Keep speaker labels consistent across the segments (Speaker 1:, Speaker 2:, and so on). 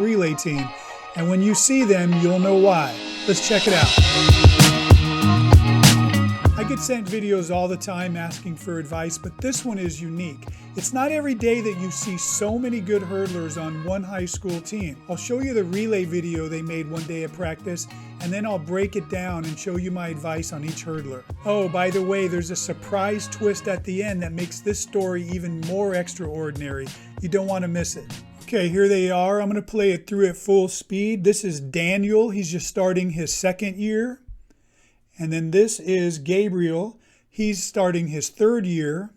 Speaker 1: relay team. And when you see them, you'll know why. Let's check it out. I get sent videos all the time asking for advice, but this one is unique. It's not every day that you see so many good hurdlers on one high school team. I'll show you the relay video they made one day at practice, and then I'll break it down and show you my advice on each hurdler. Oh, by the way, there's a surprise twist at the end that makes this story even more extraordinary. You don't want to miss it. Okay, here they are. I'm going to play it through at full speed. This is Daniel. He's just starting his second year. And then this is Gabriel. He's starting his third year.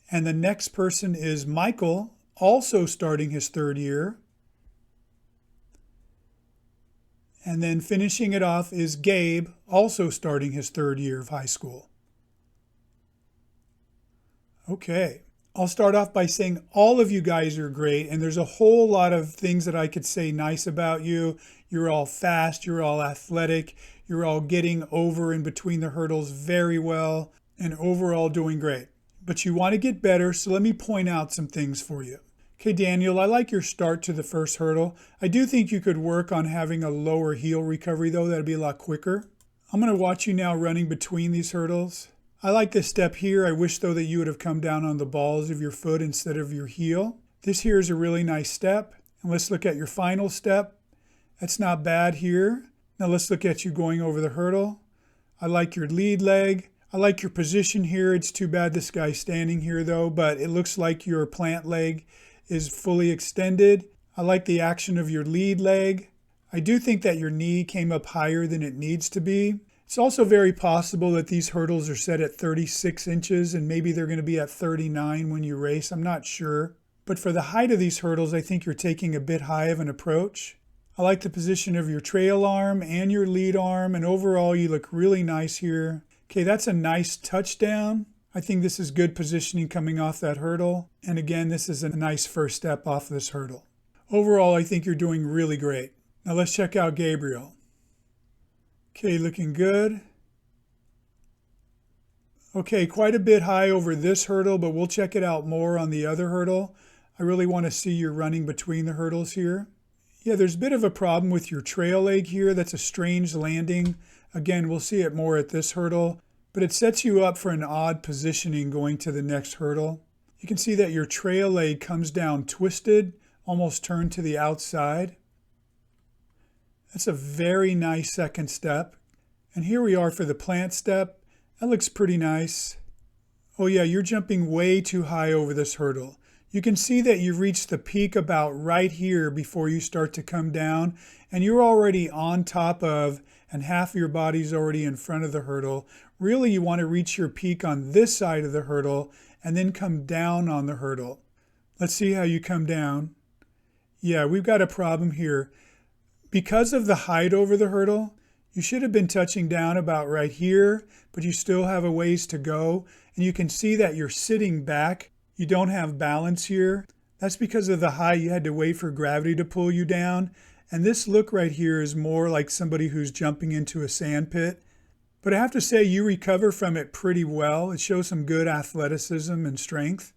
Speaker 1: And the next person is Michael, also starting his third year. And then finishing it off is Gabe, also starting his third year of high school. Okay. I'll start off by saying all of you guys are great, and there's a whole lot of things that I could say nice about you. You're all fast, you're all athletic, you're all getting over in between the hurdles very well, and overall doing great. But you want to get better, so let me point out some things for you. Okay, Daniel, I like your start to the first hurdle. I do think you could work on having a lower heel recovery, though. That'd be a lot quicker. I'm going to watch you now running between these hurdles. I like this step here. I wish, though, that you would have come down on the balls of your foot instead of your heel. This here is a really nice step. And let's look at your final step. That's not bad here. Now let's look at you going over the hurdle. I like your lead leg. I like your position here. It's too bad this guy's standing here, though, but it looks like your plant leg is fully extended. I like the action of your lead leg. I do think that your knee came up higher than it needs to be. It's also very possible that these hurdles are set at 36 inches and maybe they're going to be at 39 when you race. I'm not sure. But for the height of these hurdles, I think you're taking a bit high of an approach. I like the position of your trail arm and your lead arm, and overall you look really nice here. Okay, that's a nice touchdown. I think this is good positioning coming off that hurdle. And again, this is a nice first step off this hurdle. Overall, I think you're doing really great. Now let's check out Gabriel. Okay, looking good. Okay, quite a bit high over this hurdle, but we'll check it out more on the other hurdle. I really want to see you running between the hurdles here. Yeah, there's a bit of a problem with your trail leg here. That's a strange landing. Again, we'll see it more at this hurdle, but it sets you up for an odd positioning going to the next hurdle. You can see that your trail leg comes down twisted, almost turned to the outside. That's a very nice second step. And here we are for the plant step. That looks pretty nice. Oh yeah, you're jumping way too high over this hurdle. You can see that you've reached the peak about right here before you start to come down, and you're already on top of, and half of your body's already in front of the hurdle. Really, you want to reach your peak on this side of the hurdle and then come down on the hurdle. Let's see how you come down. Yeah, we've got a problem here. Because of the height over the hurdle, you should have been touching down about right here, but you still have a ways to go. And you can see that you're sitting back. You don't have balance here. That's because of the height. You had to wait for gravity to pull you down. And this look right here is more like somebody who's jumping into a sand pit. But I have to say you recover from it pretty well. It shows some good athleticism and strength.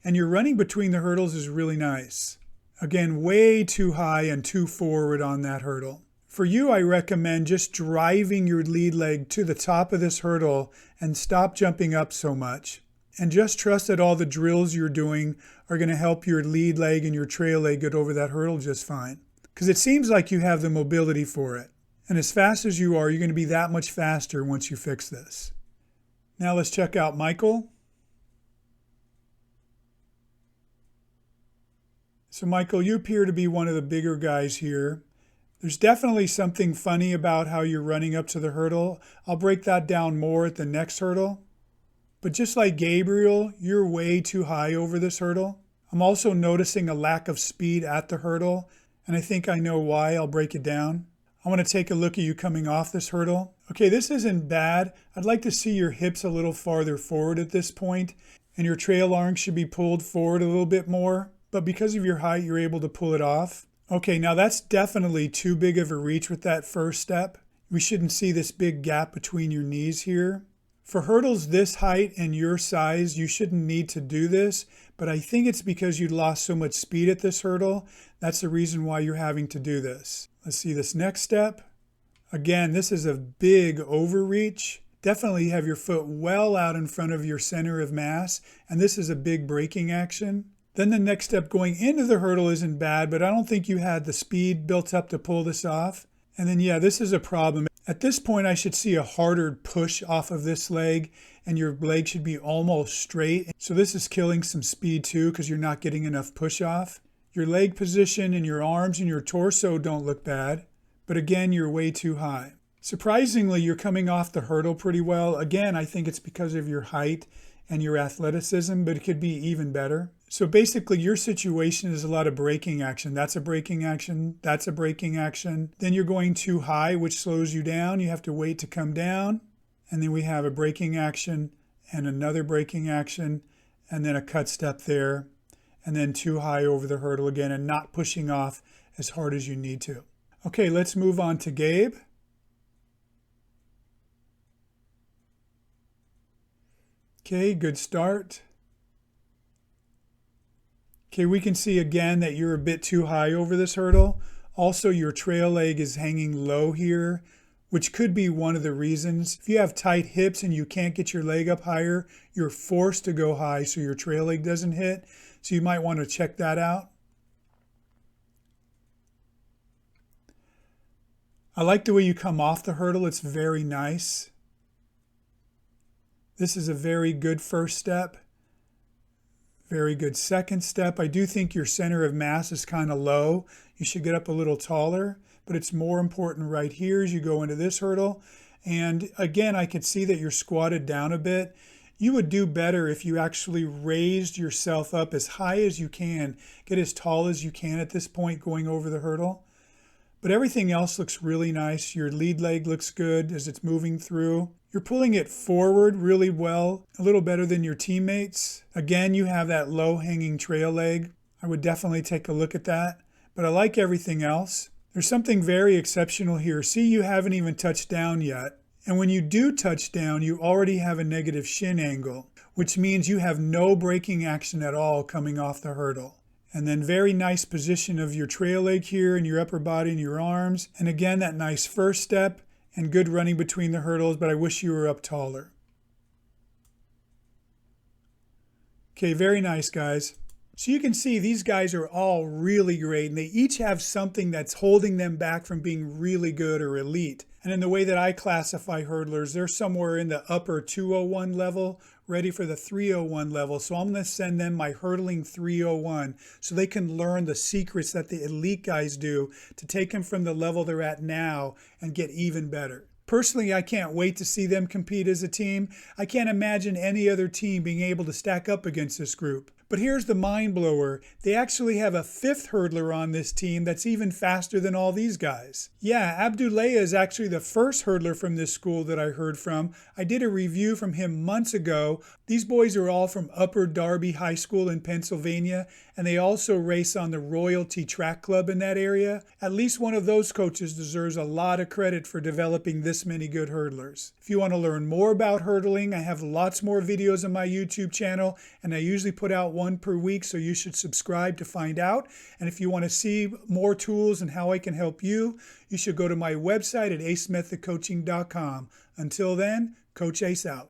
Speaker 1: And your running between the hurdles is really nice. Again, way too high and too forward on that hurdle. For you, I recommend just driving your lead leg to the top of this hurdle and stop jumping up so much. And just trust that all the drills you're doing are going to help your lead leg and your trail leg get over that hurdle just fine. Because it seems like you have the mobility for it. And as fast as you are, you're going to be that much faster once you fix this. Now let's check out Michael. So Michael, you appear to be one of the bigger guys here. There's definitely something funny about how you're running up to the hurdle. I'll break that down more at the next hurdle. But just like Gabriel, you're way too high over this hurdle. I'm also noticing a lack of speed at the hurdle, and I think I know why. I'll break it down. I want to take a look at you coming off this hurdle. Okay, this isn't bad. I'd like to see your hips a little farther forward at this point, and your trail arm should be pulled forward a little bit more. But because of your height, you're able to pull it off. Okay, now that's definitely too big of a reach with that first step. We shouldn't see this big gap between your knees here. For hurdles this height and your size, you shouldn't need to do this, but I think it's because you lost so much speed at this hurdle. That's the reason why you're having to do this. Let's see this next step. Again, this is a big overreach. Definitely have your foot well out in front of your center of mass, and this is a big braking action. Then the next step going into the hurdle isn't bad, but I don't think you had the speed built up to pull this off. And then yeah, this is a problem. At this point, I should see a harder push off of this leg, and your leg should be almost straight. So this is killing some speed too, because you're not getting enough push off. Your leg position and your arms and your torso don't look bad, but again, you're way too high. Surprisingly, you're coming off the hurdle pretty well. Again, I think it's because of your height and your athleticism, but it could be even better. So basically, your situation is a lot of braking action. That's a braking action. That's a braking action. Then you're going too high, which slows you down. You have to wait to come down. And then we have a braking action and another braking action, and then a cut step there, and then too high over the hurdle again and not pushing off as hard as you need to. Okay, let's move on to Gabe. Okay, good start. Okay, we can see again that you're a bit too high over this hurdle. Also, your trail leg is hanging low here, which could be one of the reasons. If you have tight hips and you can't get your leg up higher, you're forced to go high so your trail leg doesn't hit. So you might want to check that out. I like the way you come off the hurdle. It's very nice. This is a very good first step. Very good second step. I do think your center of mass is kind of low. You should get up a little taller, but it's more important right here as you go into this hurdle. And again, I could see that you're squatted down a bit. You would do better if you actually raised yourself up as high as you can. Get as tall as you can at this point going over the hurdle. But everything else looks really nice. Your lead leg looks good as it's moving through. You're pulling it forward really well, a little better than your teammates. Again, you have that low hanging trail leg. I would definitely take a look at that. But I like everything else. There's something very exceptional here. See, you haven't even touched down yet. And when you do touch down, you already have a negative shin angle, which means you have no braking action at all coming off the hurdle. And then very nice position of your trail leg here and your upper body and your arms. And again, that nice first step and good running between the hurdles, but I wish you were up taller. Okay, very nice, guys. So you can see these guys are all really great, and they each have something that's holding them back from being really good or elite. And in the way that I classify hurdlers, they're somewhere in the upper 201 level, ready for the 301 level. So I'm going to send them my hurdling 301 so they can learn the secrets that the elite guys do to take them from the level they're at now and get even better. Personally, I can't wait to see them compete as a team. I can't imagine any other team being able to stack up against this group. But here's the mind blower. They actually have a fifth hurdler on this team that's even faster than all these guys. Yeah, Abdullah is actually the first hurdler from this school that I heard from. I did a review from him months ago. These boys are all from Upper Darby High School in Pennsylvania, and they also race on the Royalty Track Club in that area. At least one of those coaches deserves a lot of credit for developing this many good hurdlers. If you want to learn more about hurdling, I have lots more videos on my YouTube channel, and I usually put out one per week, so you should subscribe to find out. And if you want to see more tools and how I can help you, you should go to my website at acemethodcoaching.com. Until then, Coach Ace out.